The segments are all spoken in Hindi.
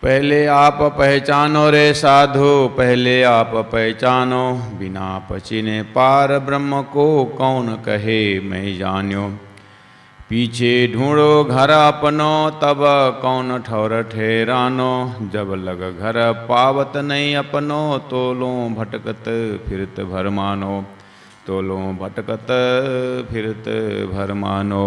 पहले आप पहचानो रे साधु, पहले आप पहचानो, बिना पचिने पार ब्रह्म को कौन कहे मैं जान्यो। पीछे ढूंढो घर अपनो, तब कौन ठौर ठहरानो। जब लग घर पावत नहीं अपनो, तोलो भटकत फिरत भर मानो। तोलो भटकत फिरत भर मानो।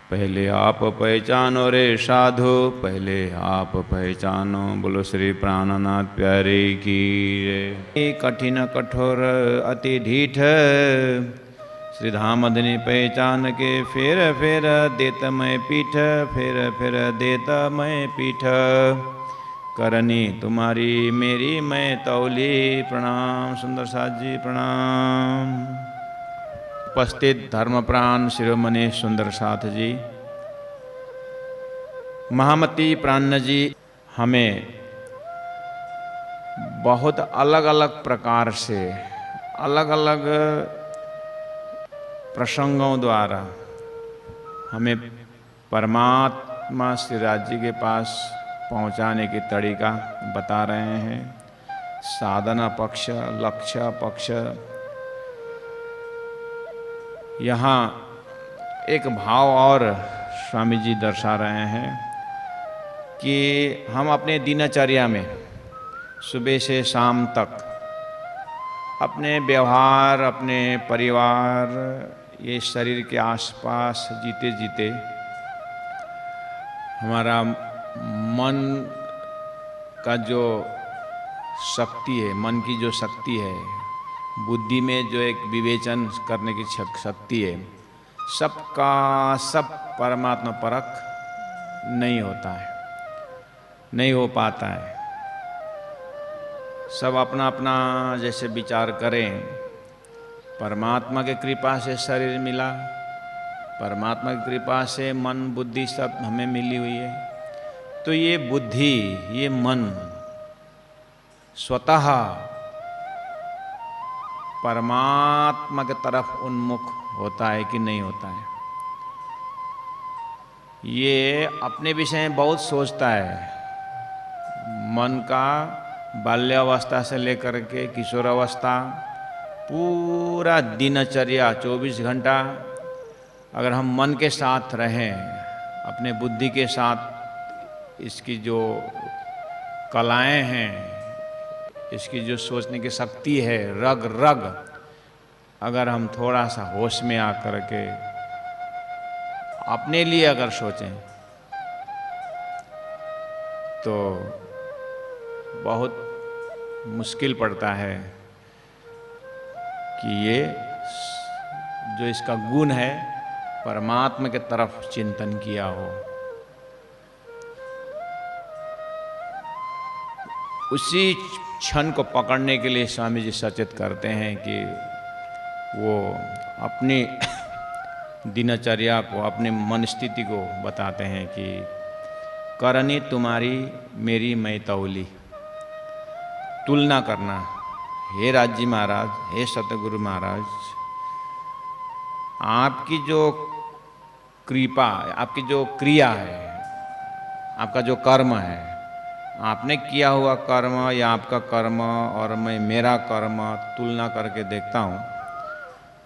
पहले आप पहचानो रे साधु, पहले आप पहचानो। बोलो श्री प्राणनाथ प्यारे की जय। कठिन कठोर अति ढीठ, श्री धामधनी पहचान के फेर फेर देत मैं पीठ। फेर फेर देत मैं पीठ, करनी तुम्हारी मेरी मैं तौली। प्रणाम सुंदर साथ जी, प्रणाम। उपस्थित धर्मप्राण शिरोमणि सुंदर साथ जी, महामती प्राण जी हमें बहुत अलग अलग प्रकार से, अलग अलग प्रसंगों द्वारा हमें परमात्मा श्री राज जी के पास पहुंचाने की तरीका बता रहे हैं। साधना पक्ष, लक्ष्य पक्ष। यहाँ एक भाव और स्वामी जी दर्शा रहे हैं कि हम अपने दिनचर्या में सुबह से शाम तक अपने व्यवहार, अपने परिवार, ये शरीर के आसपास जीते जीते हमारा मन का जो शक्ति है, मन की जो शक्ति है, बुद्धि में जो एक विवेचन करने की शक्ति है, सबका सब परमात्मा परक नहीं होता है, नहीं हो पाता है। सब अपना अपना जैसे विचार करें। परमात्मा की कृपा से शरीर मिला, परमात्मा की कृपा से मन बुद्धि सब हमें मिली हुई है। तो ये बुद्धि, ये मन स्वतः परमात्मा की तरफ उन्मुख होता है कि नहीं होता है। ये अपने विषय में बहुत सोचता है। मन का बाल्यावस्था से लेकर के किशोरावस्था, पूरा दिनचर्या 24 घंटा अगर हम मन के साथ रहें, अपने बुद्धि के साथ, इसकी जो कलाएं हैं, इसकी जो सोचने की शक्ति है, रग रग अगर हम थोड़ा सा होश में आकर के अपने लिए अगर सोचें तो बहुत मुश्किल पड़ता है कि ये जो इसका गुण है परमात्मा के तरफ चिंतन किया हो। उसी क्षण को पकड़ने के लिए स्वामी जी सचेत करते हैं कि वो अपनी दिनचर्या को, अपने मन स्थिति को बताते हैं कि करनी तुम्हारी मेरी मैं तौली। तुलना करना। हे राजी महाराज, हे सतगुरु महाराज, आपकी जो कृपा, आपकी जो क्रिया है, आपका जो कर्म है, आपने किया हुआ कर्म या आपका कर्म और मैं मेरा कर्म तुलना करके देखता हूँ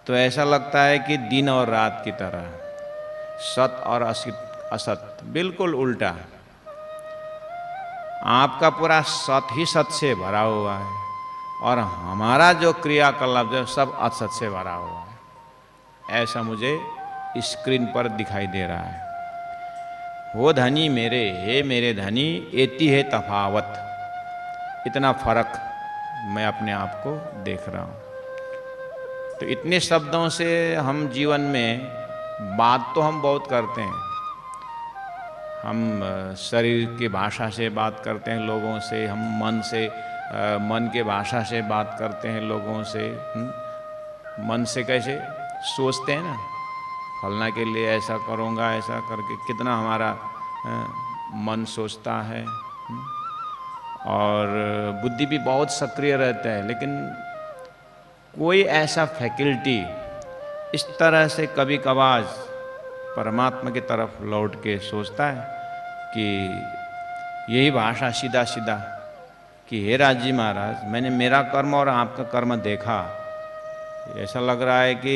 तो ऐसा लगता है कि दिन और रात की तरह, सत और असत बिल्कुल उल्टा। आपका पूरा सत ही सत से भरा हुआ है और हमारा जो क्रियाकलाप जो सब असत से भरा हुआ है। ऐसा मुझे स्क्रीन पर दिखाई दे रहा है। हो धनी मेरे, हे मेरे धनी, एती है तफावत। इतना फर्क मैं अपने आप को देख रहा हूँ। तो इतने शब्दों से हम जीवन में बात तो हम बहुत करते हैं। हम शरीर की भाषा से बात करते हैं लोगों से, हम मन से, मन के भाषा से बात करते हैं लोगों से। मन से कैसे सोचते हैं ना, फलना के लिए ऐसा करूँगा, ऐसा करके कितना हमारा मन सोचता है। और बुद्धि भी बहुत सक्रिय रहता है, लेकिन कोई ऐसा फैकल्टी इस तरह से कभी कभार परमात्मा की तरफ लौट के सोचता है कि यही भाषा सीधा सीधा कि हे राजी महाराज, मैंने मेरा कर्म और आपका कर्म देखा, ऐसा लग रहा है कि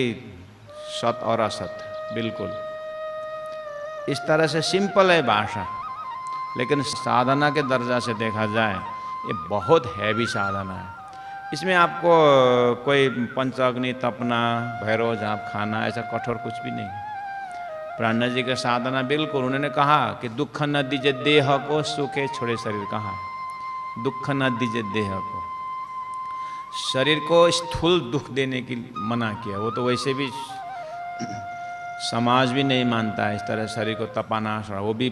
सत और असत बिल्कुल। इस तरह से सिंपल है भाषा, लेकिन साधना के दर्जा से देखा जाए ये बहुत हैवी साधना है। इसमें आपको कोई पंचाग्नि तपना, भैरव झाँप खाना, ऐसा कठोर कुछ भी नहीं। प्राणनाथ जी का साधना बिल्कुल, उन्होंने कहा कि दुख न दीजिए देह को, सुखे छोड़े शरीर। कहाँ दुख न दीजिए देह को, शरीर को स्थूल दुख देने की मना किया। वो तो वैसे भी समाज भी नहीं मानता है इस तरह शरीर को तपाना, वो भी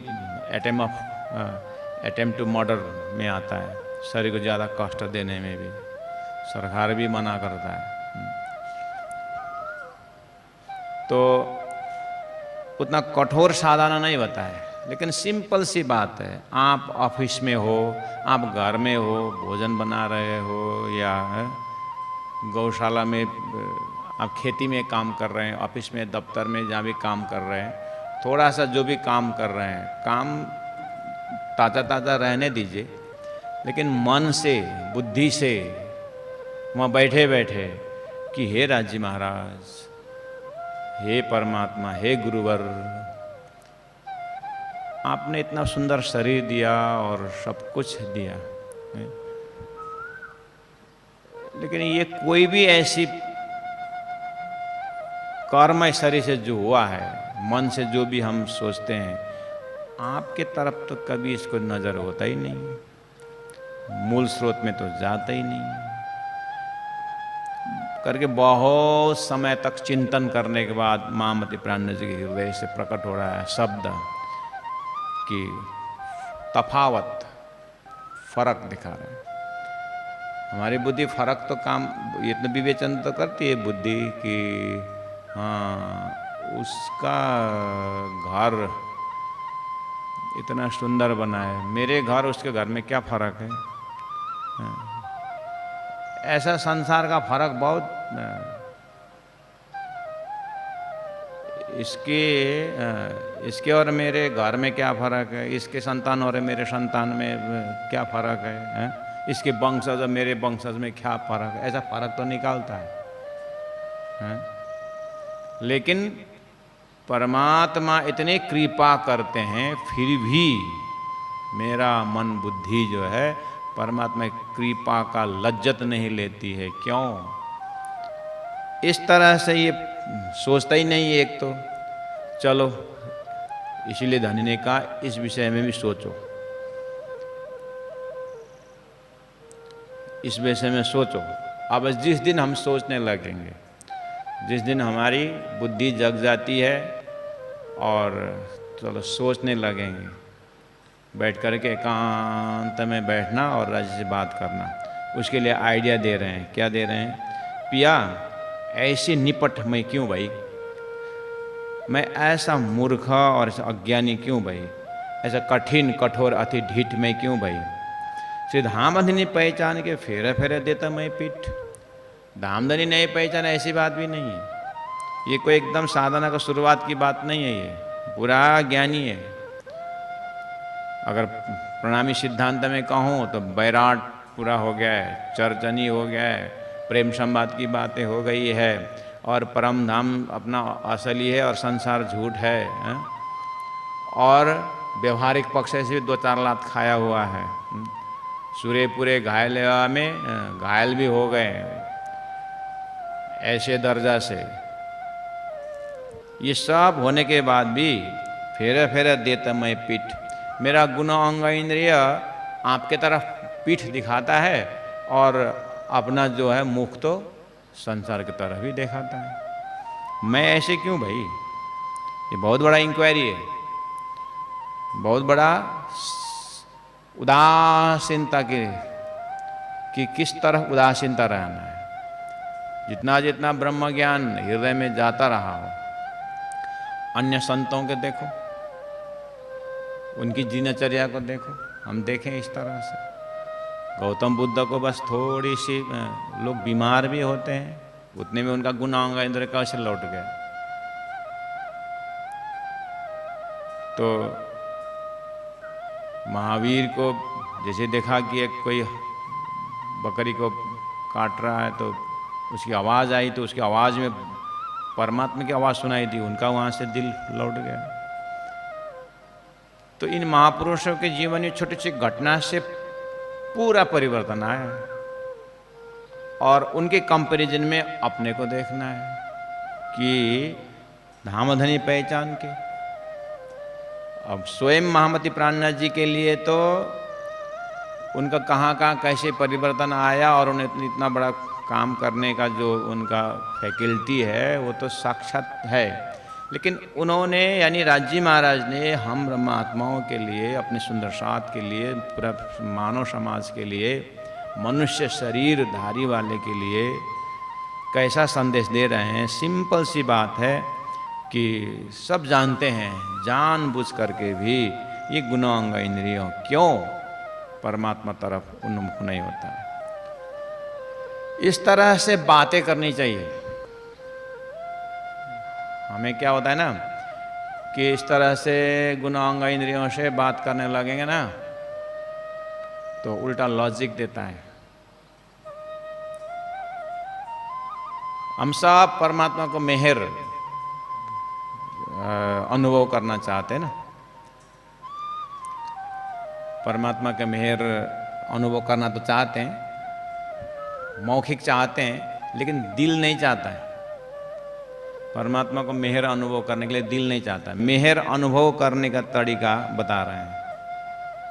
अटेम्प्ट टू मर्डर में आता है। शरीर को ज़्यादा कष्ट देने में भी सरकार भी मना करता है। तो उतना कठोर साधना नहीं बताया, लेकिन सिंपल सी बात है। आप ऑफिस में हो, आप घर में हो, भोजन बना रहे हो, या गौशाला में आप खेती में काम कर रहे हैं, ऑफिस में, दफ्तर में, जहाँ भी काम कर रहे हैं, थोड़ा सा जो भी काम कर रहे हैं, काम ताज़ा ताज़ा रहने दीजिए, लेकिन मन से, बुद्धि से वहाँ बैठे बैठे कि हे राजी महाराज, हे परमात्मा, हे गुरुवर, आपने इतना सुंदर शरीर दिया और सब कुछ दिया, लेकिन ये कोई भी ऐसी कर्म शरीर से जो हुआ है, मन से जो भी हम सोचते हैं, आपके तरफ तो कभी इसको नजर होता ही नहीं, मूल स्रोत में तो जाता ही नहीं। करके बहुत समय तक चिंतन करने के बाद महामती प्राणनाथ जी के हृदय से प्रकट हो रहा है शब्द कि तफावत, फर्क दिखा रहा है। हमारी बुद्धि फर्क तो काम इतना विवेचन तो करती है बुद्धि कि हाँ, उसका घर इतना सुंदर बना है, मेरे घर उसके घर में क्या फर्क है। ऐसा संसार का फर्क बहुत, इसके और मेरे घर में क्या फर्क है, इसके संतान और मेरे संतान में क्या फर्क है, इसके वंशज और मेरे वंशज में क्या फर्क है, ऐसा फर्क तो निकालता है। लेकिन परमात्मा इतने कृपा करते हैं, फिर भी मेरा मन बुद्धि जो है परमात्मा की कृपा का लज्जत नहीं लेती है। क्यों? इस तरह से ये सोचता ही नहीं। एक तो चलो, इसीलिए धनी ने कहा इस विषय में भी सोचो, इस विषय में सोचो। अब जिस दिन हम सोचने लगेंगे, जिस दिन हमारी बुद्धि जग जाती है और चलो सोचने लगेंगे, बैठ करके एकांत में बैठना और राजी से बात करना, उसके लिए आइडिया दे रहे हैं। क्या दे रहे हैं? पिया ऐसे निपट मैं क्यों भाई, मैं ऐसा मूर्ख और ऐसा अज्ञानी क्यों भाई, ऐसा कठिन कठोर अति ढीठ मैं क्यों भाई। श्री धामधनी पहचान के फेरे फेरे देता मैं पीठ। धामधनी नहीं पहचान ऐसी बात भी नहीं है। ये कोई एकदम साधना का शुरुआत की बात नहीं है, ये पूरा ज्ञानी है। अगर प्रणामी सिद्धांत में कहूँ तो बैराट पूरा हो गया है, चरचनी हो गया है, प्रेम संवाद की बातें हो गई है, और परम धाम अपना असली है और संसार झूठ है, और व्यवहारिक पक्ष से भी 2-4 लात खाया हुआ है। सूर्यपुरे घायल में घायल भी हो गए, ऐसे दर्जा से। ये सब होने के बाद भी फेरे फेरे देता मैं पीठ। मेरा गुण अंग इंद्रिय आपके तरफ पीठ दिखाता है और अपना जो है मुख तो संसार की तरफ ही दिखाता है। मैं ऐसे क्यों भाई? ये बहुत बड़ा इंक्वायरी है, बहुत बड़ा उदासीनता कि किस तरह उदासीनता रहना है। जितना जितना ब्रह्म ज्ञान हृदय में जाता रहा हो, अन्य संतों के देखो, उनकी दिनचर्या को देखो, हम देखें इस तरह से। गौतम बुद्ध को बस थोड़ी सी लोग बीमार भी होते हैं, उतने में उनका गुण अंग इंद्रिय कैसे लौट गया। तो महावीर को जैसे देखा कि एक कोई बकरी को काट रहा है तो उसकी आवाज़ आई, तो उसकी आवाज़ में परमात्मा की आवाज़ सुनाई दी, उनका वहाँ से दिल लौट गया। तो इन महापुरुषों के जीवन में छोटी छोटी घटना से पूरा परिवर्तन आया, और उनके कंपैरिजन में अपने को देखना है कि धामधनी पहचान के। अब स्वयं महामती प्राणनाथ जी के लिए तो उनका कहाँ कैसे परिवर्तन आया, और उन्हें इतना बड़ा काम करने का जो उनका फैकल्टी है वो तो साक्षात है। लेकिन उन्होंने यानी राजी महाराज ने हम ब्रह्मात्माओं के लिए, अपने सुंदर साथ के लिए, पूरा मानव समाज के लिए, मनुष्य शरीर धारी वाले के लिए कैसा संदेश दे रहे हैं। सिंपल सी बात है कि सब जानते हैं, जानबूझ करके भी ये गुणांग इंद्रियों क्यों परमात्मा तरफ उन्मुख नहीं होता है। इस तरह से बातें करनी चाहिए। हमें क्या होता है ना कि इस तरह से गुणांग इंद्रियों से बात करने लगेंगे ना तो उल्टा लॉजिक देता है। हम सब परमात्मा को मेहर अनुभव करना चाहते हैं ना, परमात्मा के मेहर अनुभव करना तो चाहते हैं, मौखिक चाहते हैं, लेकिन दिल नहीं चाहता है। परमात्मा को मेहर अनुभव करने के लिए दिल नहीं चाहता। मेहर अनुभव करने का तरीका बता रहे हैं,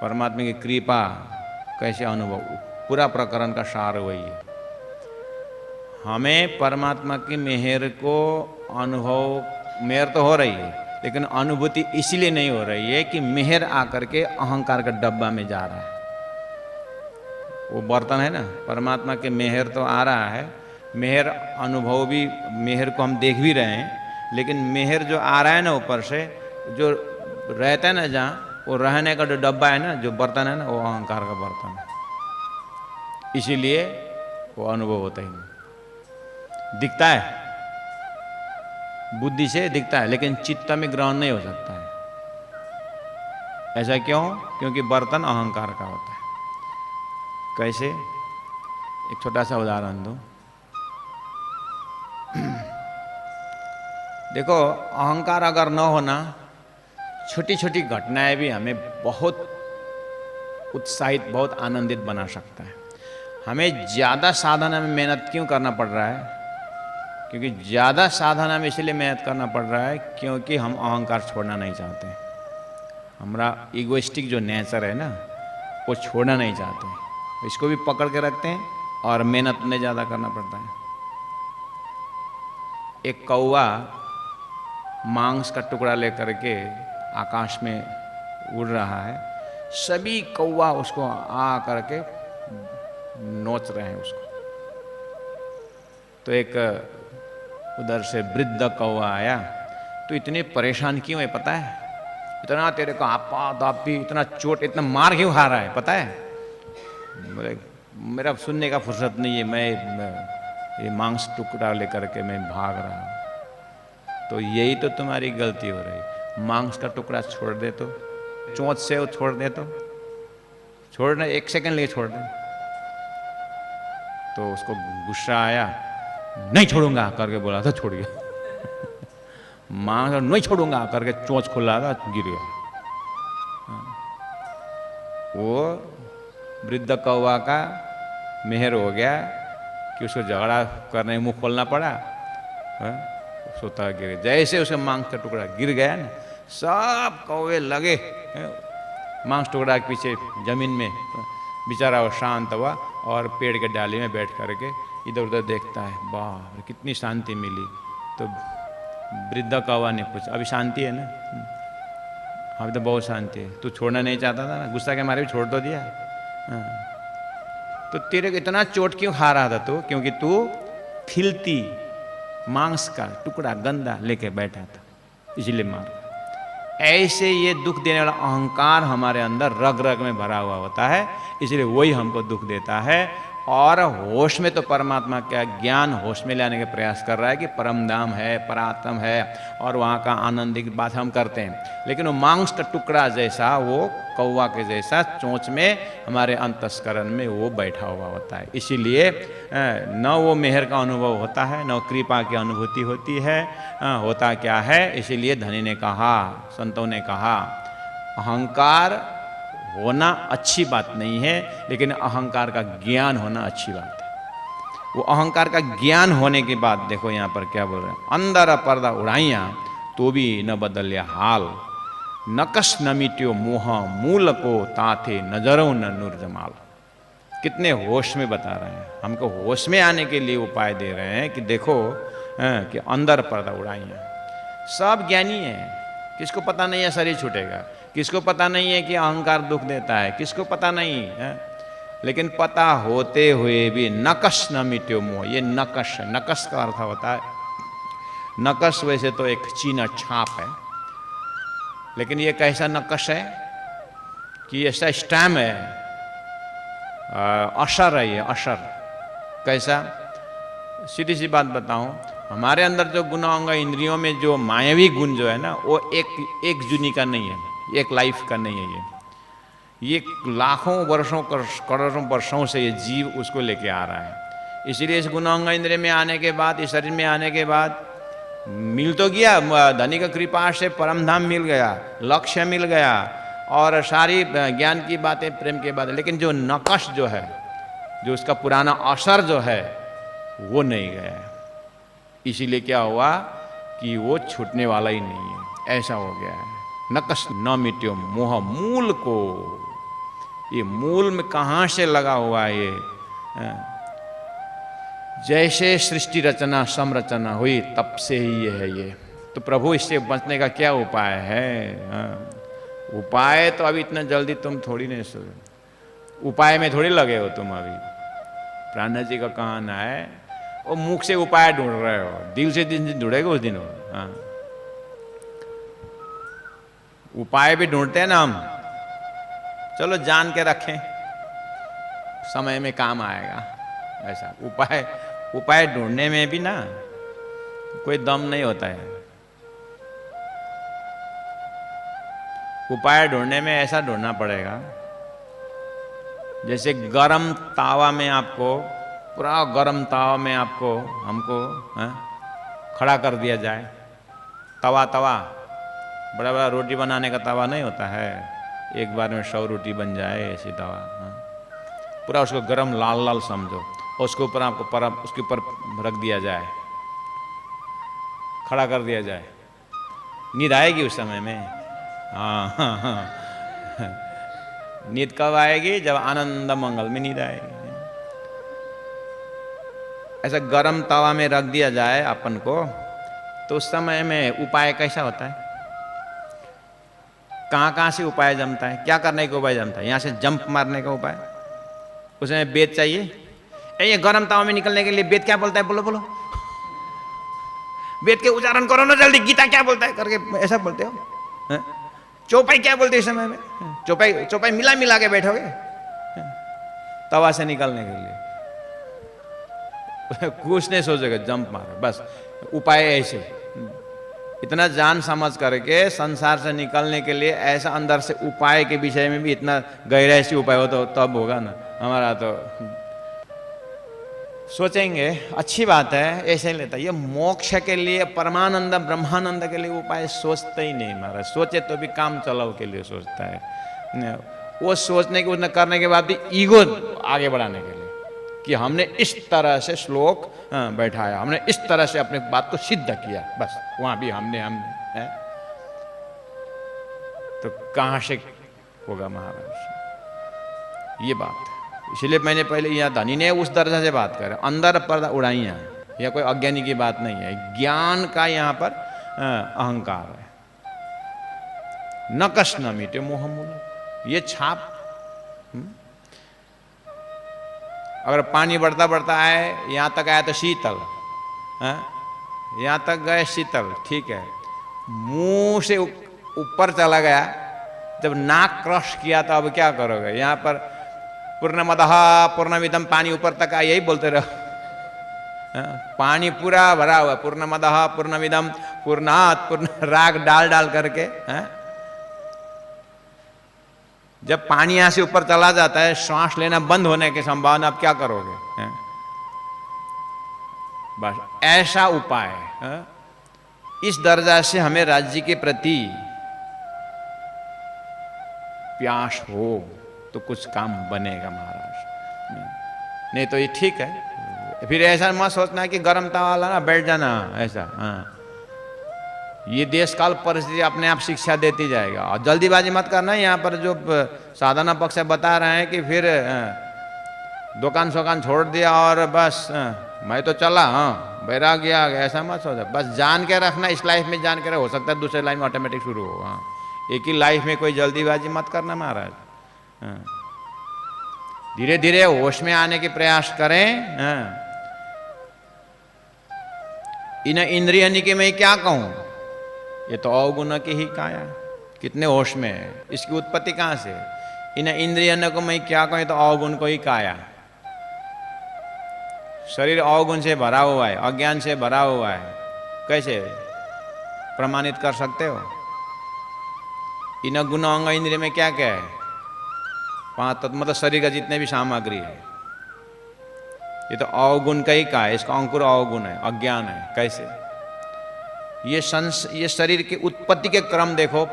परमात्मा की कृपा कैसे अनुभव, पूरा प्रकरण का सार वही है। हमें परमात्मा की मेहर को अनुभव, मेहर तो हो रही है लेकिन अनुभूति इसलिए नहीं हो रही है कि मेहर आकर के अहंकार का डब्बा में जा रहा है। वो बर्तन है ना, परमात्मा के मेहर तो आ रहा है, मेहर अनुभव भी, मेहर को हम देख भी रहे हैं, लेकिन मेहर जो आ रहा है ना ऊपर से, जो रहता है ना जहाँ, वो रहने का जो डब्बा है ना, जो बर्तन है ना, वो अहंकार का बर्तन है। इसीलिए वो अनुभव होता ही नहीं। दिखता है, बुद्धि से दिखता है, लेकिन चित्त में ग्रहण नहीं हो सकता है। ऐसा क्यों? क्योंकि बर्तन अहंकार का होता है। कैसे? एक छोटा सा उदाहरण दूं। देखो, अहंकार अगर न होना, छोटी छोटी घटनाएं भी हमें बहुत उत्साहित, बहुत आनंदित बना सकता है। हमें ज़्यादा साधना में मेहनत क्यों करना पड़ रहा है? क्योंकि ज़्यादा साधना में इसलिए मेहनत करना पड़ रहा है क्योंकि हम अहंकार छोड़ना नहीं चाहते। हमारा इगोइस्टिक जो नेचर है ना, वो छोड़ना नहीं चाहते। इसको भी पकड़ के रखते हैं और मेहनत उन्हें ज़्यादा करना पड़ता है। एक कौवा मांस का टुकड़ा लेकर के आकाश में उड़ रहा है, सभी कौवा उसको आ करके नोच रहे हैं उसको। तो एक उधर से वृद्ध कौवा आया, तो इतने परेशान क्यों है पता है? इतना तेरे को आपा दापी, इतना चोट, इतना मार क्यों खा रहा है पता है? बोले मेरा सुनने का फुर्सत नहीं है, मैं ये मांस टुकड़ा लेकर के मैं भाग रहा हूँ। तो यही तो तुम्हारी गलती हो रही। मांस का टुकड़ा छोड़ दे तो, चोंच से वो छोड़ दे तो, छोड़ना 1 सेकंड लिए छोड़ दे। तो उसको गुस्सा आया, नहीं छोड़ूंगा करके बोला था, छोड़ गया। मांस नहीं छोड़ूंगा करके चोंच खुला था, गिर गया। वो वृद्ध कौवा का मेहर हो गया कि उसको झगड़ा करने में मुंह खोलना पड़ा, सोता गिर गया। जैसे उसे मांस का टुकड़ा गिर गया ना, सब कौवे लगे मांस टुकड़ा के पीछे जमीन में। बेचारा वो शांत हुआ और पेड़ के डाली में बैठ करके इधर उधर देखता है। वाह, कितनी शांति मिली। तो वृद्ध कौवा ने पूछा, अभी शांति है ना? अभी तो बहुत शांति है। तू छोड़ना नहीं चाहता था ना, गुस्सा के मारे भी छोड़ तो दिया। तो तेरे को इतना चोट क्यों खा रहा था तू? क्योंकि तू फिल्ती मांस का टुकड़ा गंदा लेके बैठा था, इसलिए मार। ऐसे ये दुख देने वाला अहंकार हमारे अंदर रग रग में भरा हुआ होता है, इसलिए वही हमको दुख देता है। और होश में तो परमात्मा क्या ज्ञान होश में लाने का प्रयास कर रहा है कि परम धाम है, परात्म है और वहाँ का आनंद की बात हम करते हैं। लेकिन वो मांस का टुकड़ा जैसा, वो कौवा के जैसा चोंच में हमारे अंतस्करण में वो बैठा हुआ होता है। इसीलिए न वो मेहर का अनुभव होता है, न कृपा की अनुभूति होती है। होता क्या है, इसीलिए धनी ने कहा, संतों ने कहा, अहंकार होना अच्छी बात नहीं है, लेकिन अहंकार का ज्ञान होना अच्छी बात है। वो अहंकार का ज्ञान होने के बाद देखो यहाँ पर क्या बोल रहे हैं, अंदर पर्दा उड़ाइया तो भी न बदलिया हाल, नकश न मिट्यो मोह मूल को ताथे नजरों न नूर जमाल। कितने होश में बता रहे हैं, हमको होश में आने के लिए उपाय दे रहे हैं कि देखो कि अंदर पर्दा उड़ाइया। सब ज्ञानी है, किसको पता नहीं है शरीर छूटेगा, किसको पता नहीं है कि अहंकार दुख देता है, किसको पता नहीं है। लेकिन पता होते हुए भी नकश न मिट्यो मोह, ये नकश है। नकश का अर्थ होता है, नकश वैसे तो एक चीना छाप है, लेकिन ये कैसा नकश है कि ऐसा स्टैम्प है, असर है ये, असर। कैसा, सीधी सी बात बताऊं, हमारे अंदर जो गुण अंग इंद्रियों में जो मायावी गुण जो है ना, वो एक जुनी का नहीं है, एक लाइफ का नहीं है। ये लाखों वर्षों करोड़ों वर्षों से ये जीव उसको लेके आ रहा है। इसीलिए इस गुण अंग इंद्रिय में आने के बाद, इस शरीर में आने के बाद मिल तो गया, धनी का कृपा से परम धाम मिल गया, लक्ष्य मिल गया और सारी ज्ञान की बातें, प्रेम की बातें, लेकिन जो नकश जो है, जो उसका पुराना असर जो है, वो नहीं गया है। इसीलिए क्या हुआ कि वो छूटने वाला ही नहीं है, ऐसा हो गया है। नकश न मिट्यो मोह मूल को, ये मूल में कहाँ से लगा हुआ है ये, जैसे सृष्टि रचना संरचना हुई तब से ही ये है ये। तो प्रभु इससे बचने का क्या उपाय है? उपाय तो अभी इतना जल्दी तुम थोड़ी नहीं सोचो, उपाय में थोड़ी लगे हो तुम अभी। प्राणनाथ जी का कहना है, वो मुख से उपाय ढूंढ रहे हो, दिल से दिन ढूंढेगा उस दिन हो। हाँ, उपाय भी ढूंढते हैं ना हम, चलो जान के रखें, समय में काम आएगा। ऐसा उपाय ढूंढने में भी ना कोई दम नहीं होता है। उपाय ढूंढने में ऐसा ढूंढना पड़ेगा जैसे गरम तावा में आपको, पूरा गरम तावा में आपको हमको खड़ा कर दिया जाए। तवा बड़ा बड़ा रोटी बनाने का तवा नहीं होता है, एक बार में 100 रोटी बन जाए ऐसी तवा। पूरा उसको गरम लाल लाल समझो, उसके ऊपर आपको उसके ऊपर रख दिया जाए, खड़ा कर दिया जाए, नींद आएगी उस समय में। हाँ, नींद कब आएगी? जब आनंद मंगल में नींद आएगी। ऐसा गरम तवा में रख दिया जाए अपन को, तो उस समय में उपाय कैसा होता है? कहाँ से उपाय जमता है? क्या करने का उपाय जमता है? यहाँ से जंप मारने का उपाय, उसमें वेद चाहिए। ये गरम तावा में निकलने के लिए वेद क्या बोलता है? बोलो वेद के उच्चारण करो ना जल्दी, गीता क्या बोलता है करके ऐसा बोलते हो। चौपाई क्या बोलते है इस समय में? चौपाई मिला के बैठोगे तवा से निकलने के लिए। कुछ नहीं सोचेगा, जंप मारो बस। उपाय ऐसे, इतना जान समझ करके संसार से निकलने के लिए ऐसा अंदर से उपाय के विषय में भी इतना गहराई से उपाय हो तो तब होगा ना। हमारा तो सोचेंगे अच्छी बात है, ऐसे लेता। ये मोक्ष के लिए, परमानंद ब्रह्मानंद के लिए उपाय सोचते ही नहीं महाराज। सोचे तो भी काम चलाओ के लिए सोचता है। वो सोचने के, करने के बाद भी ईगो आगे बढ़ाने के लिए कि हमने इस तरह से श्लोक बैठाया, हमने इस तरह से अपने बात को सिद्ध किया, बस वहां भी हमने तो कहां से होगा महाराज ये बात। इसलिए मैंने पहले यहाँ धनी ने उस दर्जा से बात करे, अंदर पर्दा उड़ाइया, यह कोई अज्ञानी की बात नहीं है, ज्ञान का यहाँ पर अहंकार है। नकश न मिटे मोह मूल, ये छाप। अगर पानी बढ़ता आए, यहाँ तक आया तो शीतल, यहाँ तक गए शीतल, ठीक है। मुंह से ऊपर चला गया, जब नाक क्रश किया तो अब क्या करोगे? यहाँ पर पूर्णमदः पूर्णमिदम, पानी ऊपर तक आ, यही बोलते रहो। पानी पूरा भरा हुआ, पूर्णमदः पूर्णमिदम पूर्णात् पूर्ण, राग डाल डाल करके। जब पानी यहां से ऊपर चला जाता है, श्वास लेना बंद होने की संभावना, अब क्या करोगे? बस ऐसा उपाय है। इस दर्जा से हमें राज्य के प्रति प्यास हो तो कुछ काम बनेगा महाराज, नहीं तो ये ठीक है। फिर ऐसा मत सोचना कि गर्म तवा वाला ना बैठ जाना ऐसा। हाँ, ये देश काल परिस्थिति अपने आप शिक्षा देती जाएगा, और जल्दीबाजी मत करना। यहाँ पर जो साधना पक्ष से बता रहे हैं कि फिर दुकान सोकान छोड़ दिया और बस मैं तो चला, हाँ वैराग्य आ गया, ऐसा मत सोचा। बस जान के रखना, इस लाइफ में जान के, हो सकता है दूसरे लाइफ में ऑटोमेटिक शुरू हो। हाँ, एक ही लाइफ में कोई जल्दीबाजी मत करना महाराज। हाँ, धीरे धीरे होश में आने के प्रयास करें। हाँ, इन इंद्रिय की मैं क्या कहूं, ये तो अवगुण की ही काया, कितने होश में है, इसकी उत्पत्ति कहां से? इन इंद्रिय को मैं क्या कहूं, तो अवगुण को ही काया। शरीर अवगुण से भरा हुआ है, अज्ञान से भरा हुआ है, कैसे प्रमाणित कर सकते हो? इन गुण अंग इंद्रिय में क्या क्या है? 5 तत्व, मतलब शरीर का जितने भी सामग्री है, ये तो अवगुण का ही का है, इसका अंकुर अवगुण है, अज्ञान है। कैसे? ये शरीर की उत्पत्ति के क्रम देखो,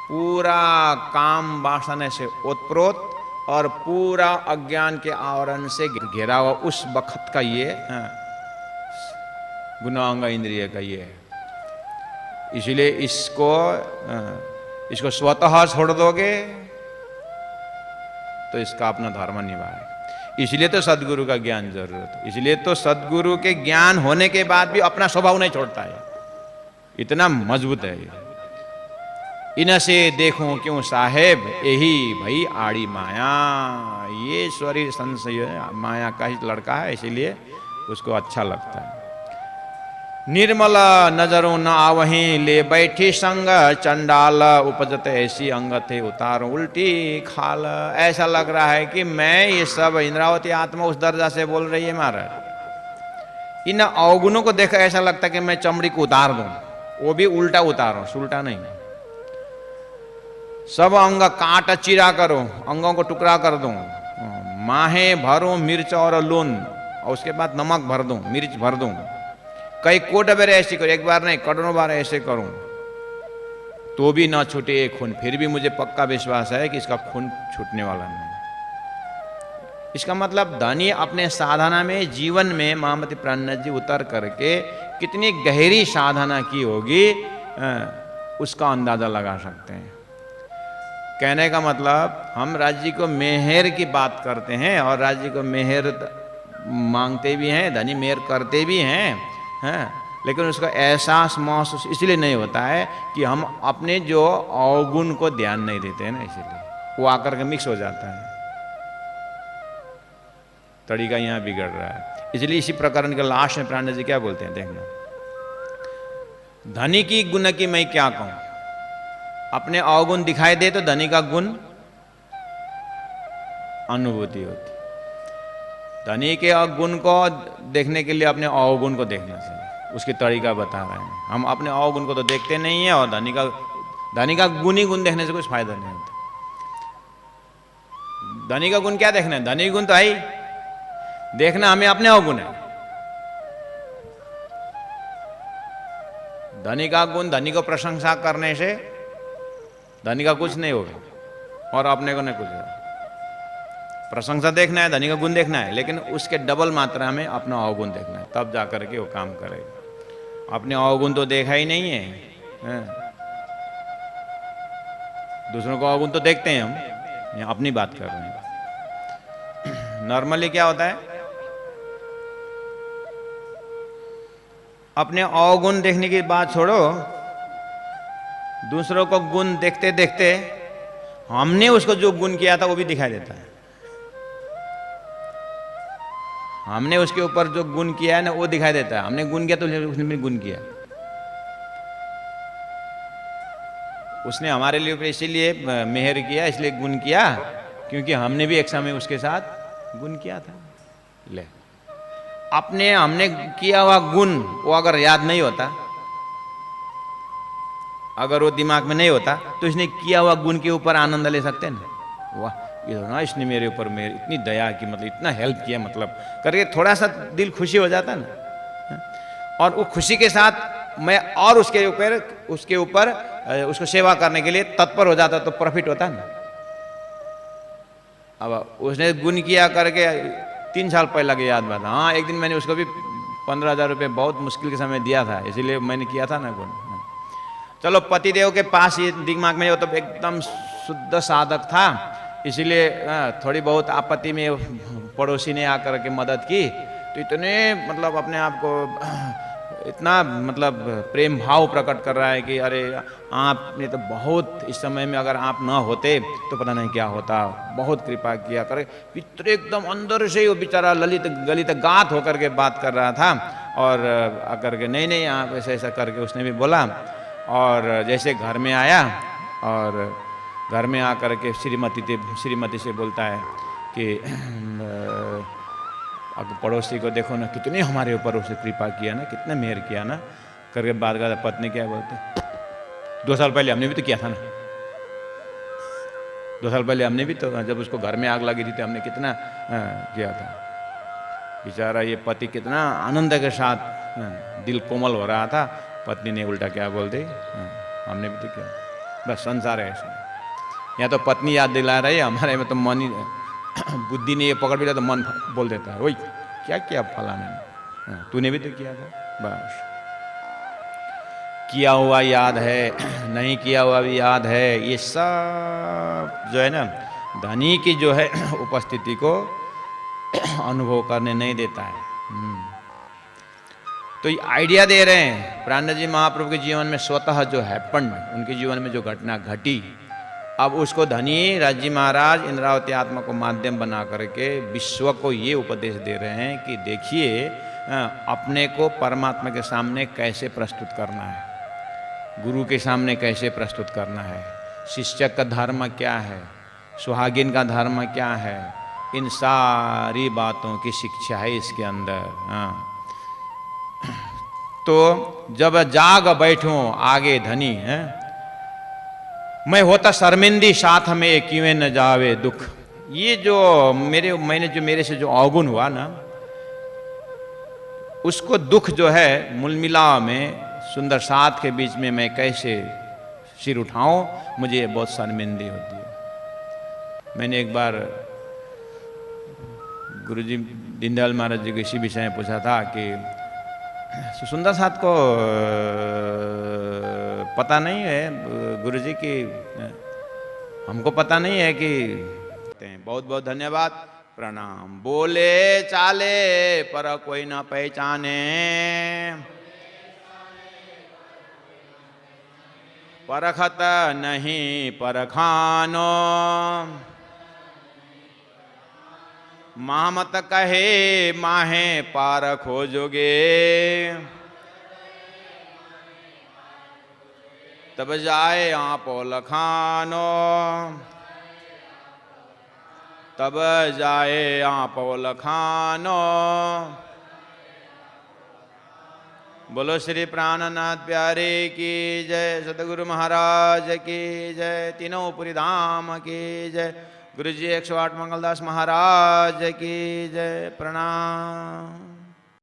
पूरा काम वासना से ओतप्रोत और पूरा अज्ञान के आवरण से घिरा हुआ उस वक्त का ये गुणांग इंद्रिय का ये है। इसलिए इसको स्वतः छोड़ दोगे तो इसका अपना धर्म निभाए। इसलिए तो सदगुरु का ज्ञान जरूरत है। इसलिए तो सदगुरु के ज्ञान होने के बाद भी अपना स्वभाव नहीं छोड़ता है, इतना मजबूत है ये। इनसे देखो क्यों साहेब, यही भई आड़ी माया। ये शरीर संशय माया का ही लड़का है, इसीलिए उसको अच्छा लगता है। निर्मल नजरों न आवहीं, ले बैठी संग चंडाल, उपजत ऐसी अंग थे उतारो उल्टी खाल। ऐसा लग रहा है कि मैं ये सब इंद्रावती आत्मा उस दर्जा से बोल रही है महाराज। इन अवगुणों को देखकर ऐसा लगता है कि मैं चमड़ी को उतार दूं, वो भी उल्टा उतारो, उल्टा नहीं। सब अंग काट चीरा करो, अंगों को टुकड़ा कर दूं, माहे भरो मिर्च और लून, और उसके बाद नमक भर दूं, मिर्च भर दूं, कई कोट बार ऐसे करूं, एक बार नहीं करोड़ों बार ऐसे करूं, तो भी ना छूटे एक खून। फिर भी मुझे पक्का विश्वास है कि इसका खून छूटने वाला नहीं। इसका मतलब धनी अपने साधना में, जीवन में महामती प्राणनाथ जी उतर करके कितनी गहरी साधना की होगी, उसका अंदाजा लगा सकते हैं। कहने का मतलब, हम राज्य को मेहर की बात करते हैं और राज्य को मेहर मांगते भी हैं, धनी मेहर करते भी हैं, लेकिन उसका एहसास महसूस इसलिए नहीं होता है कि हम अपने जो अवगुण को ध्यान नहीं देते हैं ना, इसीलिए वो आकर के मिक्स हो जाता है। तरीका यहाँ बिगड़ रहा है। इसलिए इसी प्रकरण के लास्ट में प्राणनाथ जी क्या बोलते हैं, देखना, धनी की गुण की मैं क्या कहूं। अपने अवगुण दिखाई दे तो धनी का गुण अनुभूति होती। धनी के गुण को देखने के लिए अपने अवगुण को देखना चाहिए, उसकी तरीका बता रहे हैं। हम अपने अवगुण को तो देखते नहीं है, और धनी का गुण ही गुण देखने से कुछ फायदा नहीं होता। धनी का गुण क्या देखना है? धनी गुण तो है ही, देखना हमें अपने अवगुण है। धनी का गुण, धनी को प्रशंसा करने से धनी का कुछ नहीं होगा और अपने को नहीं कुछ होगा। प्रशंसा देखना है, धनी का गुण देखना है, लेकिन उसके डबल मात्रा में अपना अवगुण देखना है, तब जाकर के वो काम करेगा। अपने अवगुण तो देखा ही नहीं है, दूसरों को अवगुण तो देखते हैं हम, यहाँ अपनी बात कर रहे हैं। नॉर्मली क्या होता है, अपने अवगुण देखने की बात छोड़ो, दूसरों को गुण देखते देखते हमने उसको जो गुण किया था वो भी दिखाई देता है। हमने उसके ऊपर जो गुण किया है ना, वो दिखाई देता है। हमने गुण किया तो उसने भी गुण किया। उसने हमारे लिए इसीलिए मेहर किया, इसलिए गुण किया क्योंकि हमने भी एक समय उसके साथ गुण किया था। ले, अपने हमने किया हुआ गुण वो अगर याद नहीं होता, अगर वो दिमाग में नहीं होता, तो इसने किया हुआ गुण के ऊपर आनंद ले सकते हैं ना। वाह, ये ना इसने मेरे ऊपर मेरी इतनी दया की, मतलब इतना हेल्प किया, मतलब करके थोड़ा सा दिल खुशी हो जाता ना। और वो खुशी के साथ मैं और उसके ऊपर उसको सेवा करने के लिए तत्पर हो जाता, तो प्रॉफिट होता ना। अब उसने गुण किया करके 3 साल पहले की याद बात। हाँ, एक दिन मैंने उसको भी 15,000 रुपये बहुत मुश्किल के समय दिया था, इसीलिए मैंने किया था ना गुण। चलो, पतिदेव के पास ये दिमाग में वो तो एकदम शुद्ध साधक था, इसीलिए थोड़ी बहुत आपत्ति में पड़ोसी ने आकर के मदद की, तो इतने मतलब अपने आप को इतना मतलब प्रेम भाव प्रकट कर रहा है कि अरे आपने तो बहुत, इस समय में अगर आप ना होते तो पता नहीं क्या होता, बहुत कृपा किया करे। पितर एकदम अंदर से वो बेचारा ललित गलित गात होकर के बात कर रहा था, और आकर के नहीं आप ऐसा ऐसा करके उसने भी बोला। और जैसे घर में आया, और घर में आकर के श्रीमती से बोलता है कि अब पड़ोसी को देखो ना, कितने हमारे ऊपर उसे कृपा किया ना, कितना मेहर किया ना, करके बात करता। पत्नी क्या बोलते, 2 साल पहले हमने भी तो किया था ना, 2 साल पहले हमने भी तो, जब उसको घर में आग लगी थी तो हमने कितना किया था। बेचारा ये पति कितना आनंद के साथ दिल कोमल हो रहा था, पत्नी ने उल्टा क्या बोल दी, हमने भी तो किया। बस संसार है ऐसा। या तो पत्नी याद दिला रही है, हमारे में तो मन ही, बुद्धि ने ये पकड़ भी लिया तो मन बोल देता है, वही क्या किया फलाने, तूने भी तो किया था। बस किया हुआ याद है, नहीं किया हुआ भी याद है। ये सब जो है ना, धनी की जो है उपस्थिति को अनुभव करने नहीं देता है। तो ये आइडिया दे रहे हैं प्राणनाथ जी महाप्रभु के जीवन में स्वतः जो हैपेंड, उनके जीवन में जो घटना घटी, अब उसको धनी राजी महाराज इंद्रावती आत्मा को माध्यम बना करके विश्व को ये उपदेश दे रहे हैं कि देखिए अपने को परमात्मा के सामने कैसे प्रस्तुत करना है, गुरु के सामने कैसे प्रस्तुत करना है, शिष्य का धर्म क्या है, सुहागिन का धर्म क्या है, इन सारी बातों की शिक्षा है इसके अंदर। हाँ, तो जब जाग बैठूं आगे धनी है, मैं होता शर्मिंदी साथ में क्यों न जावे दुख। ये जो मेरे से जो अवगुण हुआ ना, उसको दुख जो है मुलमिला में सुंदर साथ के बीच में मैं कैसे सिर उठाऊं, मुझे बहुत शर्मिंदी होती है। मैंने एक बार गुरुजी दीनदयाल महाराज जी को इसी विषय में पूछा था कि सुंदर साथ को पता नहीं है गुरुजी की, हमको पता नहीं है कि। बहुत बहुत धन्यवाद, प्रणाम। बोले चाले पर कोई न पहचाने, परखत नहीं परखानो, मामत कहे माहे पार खोजोगे, तब जाए आप लखानो, तब जाए आप लखानो। बोलो श्री प्राणनाथ प्यारे की जय, सतगुरु महाराज की जय, तीनों पुरी धाम की जय, गुरुजी 108 मंगलदास महाराज की जय। प्रणाम।